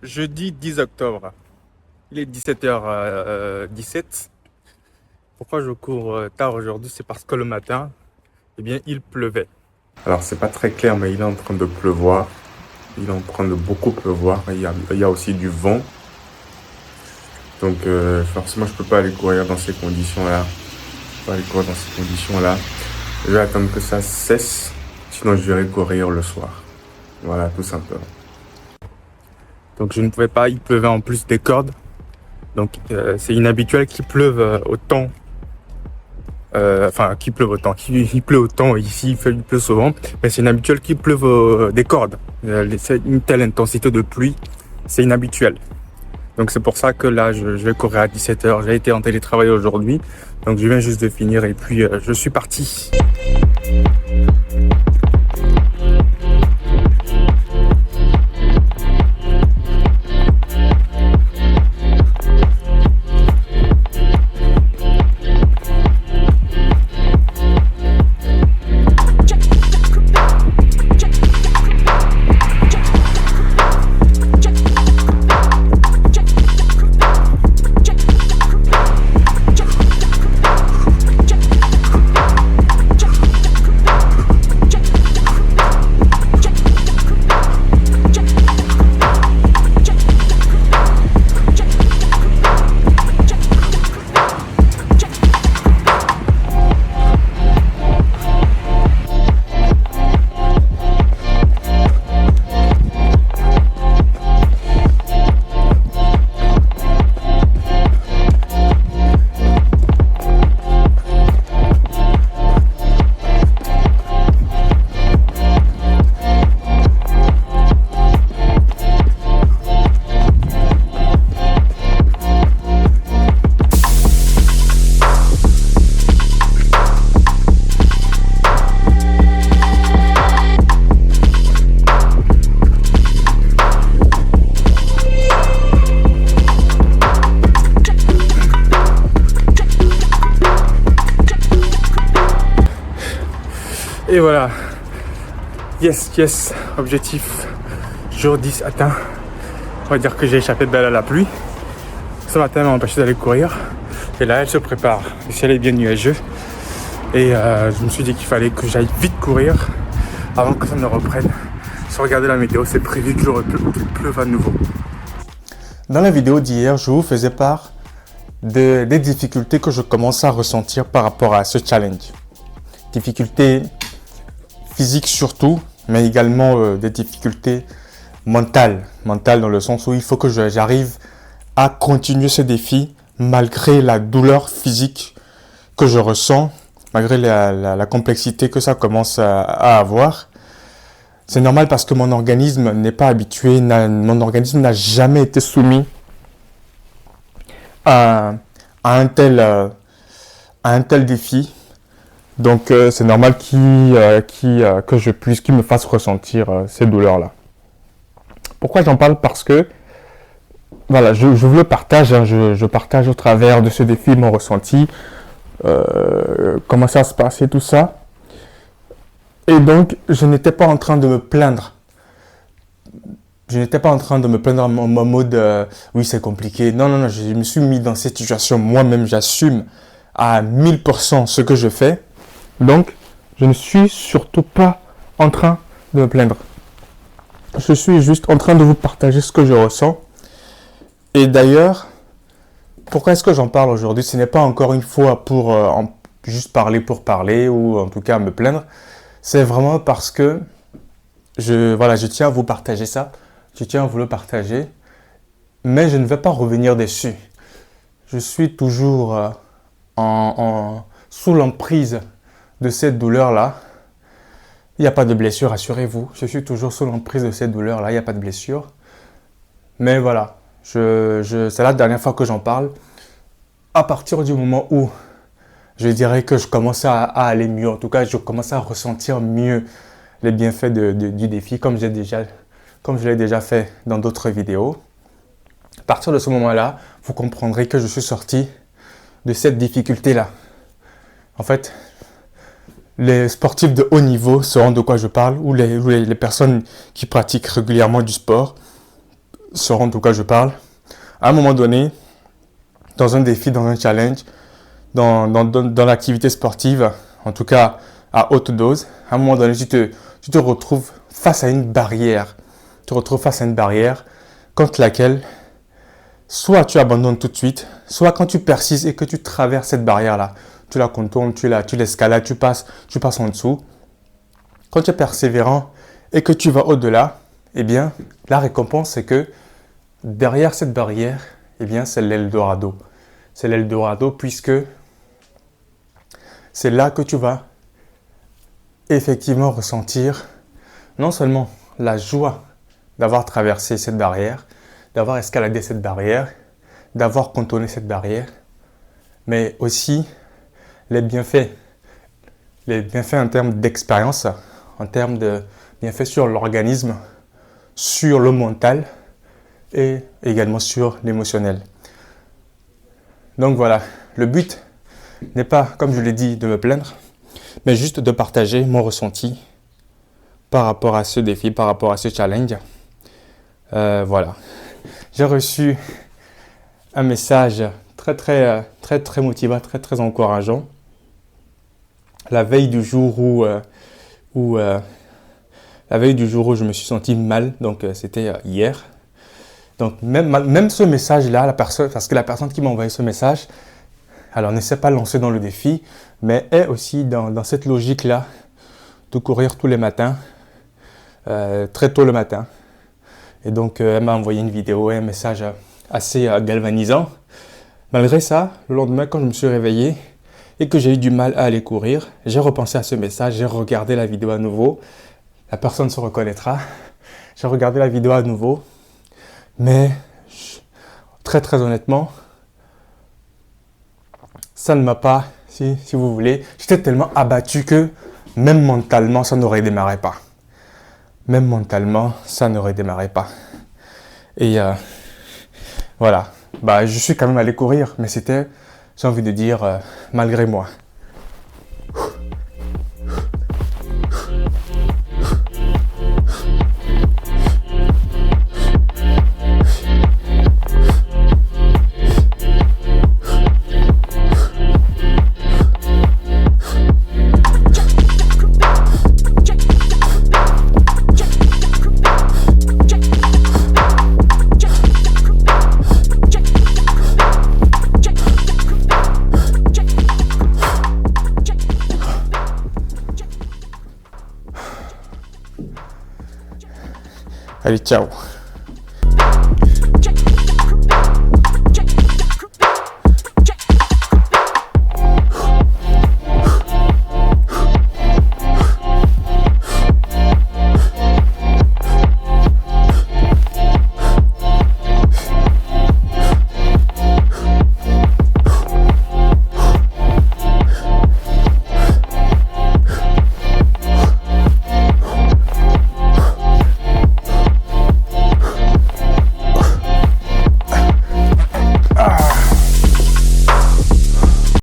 Jeudi 10 octobre. Il est 17h17. Pourquoi je cours tard aujourd'hui? C'est parce que le matin, eh bien, il pleuvait. Alors, c'est pas très clair, mais il est en train de pleuvoir. Il est en train de beaucoup pleuvoir. Il y a aussi du vent. Donc, forcément, je peux pas aller courir dans ces conditions-là. Je peux pas aller courir dans ces conditions-là. Je vais attendre que ça cesse. Sinon, je vais courir le soir. Voilà, tout simplement. Donc, je ne pouvais pas. Il pleuvait en plus des cordes. Donc, c'est inhabituel qu'il pleuve autant. Qu'il pleuve autant. Il pleut autant ici, il pleut souvent. Mais c'est inhabituel qu'il pleuve des cordes. Une telle intensité de pluie, c'est inhabituel. Donc, c'est pour ça que là, je vais courir à 17h. J'ai été en télétravail aujourd'hui. Donc, je viens juste de finir et puis je suis parti. Et voilà, yes, objectif jour 10 atteint. On va dire que j'ai échappé belle à la pluie. Ce matin, elle m'a empêché d'aller courir. Et là, elle se prépare. Le ciel est bien nuageux. Et je me suis dit qu'il fallait que j'aille vite courir avant que ça ne reprenne. Si vous regardez la météo, c'est prévu qu'il pleuve à nouveau. Dans la vidéo d'hier, je vous faisais part des difficultés que je commence à ressentir par rapport à ce challenge. Difficultés physiques surtout, mais également des difficultés mentales dans le sens où il faut que j'arrive à continuer ce défi malgré la douleur physique que je ressens, malgré la complexité que ça commence à avoir. C'est normal parce que mon organisme n'est pas habitué, mon organisme n'a jamais été soumis à un tel défi. Donc, c'est normal qu'il me fasse ressentir ces douleurs-là. Pourquoi j'en parle? Parce que, voilà, je vous le partage, je partage au travers de ce défi mon ressenti, comment ça se passait, tout ça. Et donc, je n'étais pas en train de me plaindre. Je n'étais pas en train de me plaindre en mode oui, c'est compliqué. Non, je me suis mis dans cette situation. Moi-même, j'assume à 1000% ce que je fais. Donc, je ne suis surtout pas en train de me plaindre. Je suis juste en train de vous partager ce que je ressens. Et d'ailleurs, pourquoi est-ce que j'en parle aujourd'hui? Ce n'est pas encore une fois pour juste parler pour parler ou en tout cas me plaindre. C'est vraiment parce que je tiens à vous partager ça. Je tiens à vous le partager. Mais je ne vais pas revenir dessus. Je suis toujours sous l'emprise de cette douleur-là. Il n'y a pas de blessure, rassurez-vous. Je suis toujours sous l'emprise de cette douleur-là. Il n'y a pas de blessure. Mais voilà, c'est la dernière fois que j'en parle. À partir du moment où je dirais que je commence à aller mieux, en tout cas, je commence à ressentir mieux les bienfaits du défi, comme je l'ai déjà fait dans d'autres vidéos. À partir de ce moment-là, vous comprendrez que je suis sorti de cette difficulté-là. En fait, les sportifs de haut niveau sauront de quoi je parle, ou les personnes qui pratiquent régulièrement du sport sauront de quoi je parle. À un moment donné, dans un défi, dans un challenge, dans l'activité sportive, en tout cas à haute dose, à un moment donné, tu te retrouves face à une barrière. Tu te retrouves face à une barrière contre laquelle soit tu abandonnes tout de suite, soit quand tu persistes et que tu traverses cette barrière-là, tu la contournes, tu l'escalades, tu passes en dessous. Quand tu es persévérant et que tu vas au-delà, eh bien, la récompense, c'est que derrière cette barrière, eh bien, c'est l'Eldorado. C'est l'Eldorado puisque c'est là que tu vas effectivement ressentir non seulement la joie d'avoir traversé cette barrière, d'avoir escaladé cette barrière, d'avoir contourné cette barrière, mais aussi les bienfaits en termes d'expérience, en termes de bienfaits sur l'organisme, sur le mental et également sur l'émotionnel. Donc voilà, le but n'est pas, comme je l'ai dit, de me plaindre, mais juste de partager mon ressenti par rapport à ce défi, par rapport à ce challenge. Voilà. J'ai reçu un message très motivant, très encourageant. La veille du jour où je me suis senti mal, donc c'était hier. Donc même ce message-là, parce que la personne qui m'a envoyé ce message, alors ne s'est pas lancée dans le défi, mais est aussi dans cette logique-là de courir tous les matins, très tôt le matin. Et donc elle m'a envoyé une vidéo et un message assez galvanisant. Malgré ça, le lendemain, quand je me suis réveillé et que j'ai eu du mal à aller courir, j'ai repensé à ce message, j'ai regardé la vidéo à nouveau. La personne se reconnaîtra. J'ai regardé la vidéo à nouveau. Mais très honnêtement, ça ne m'a pas, si vous voulez, j'étais tellement abattu que même mentalement, ça n'aurait démarré pas. Même mentalement, ça n'aurait démarré pas. Et voilà, je suis quand même allé courir, mais c'était, j'ai envie de dire, malgré moi. Allez, ciao.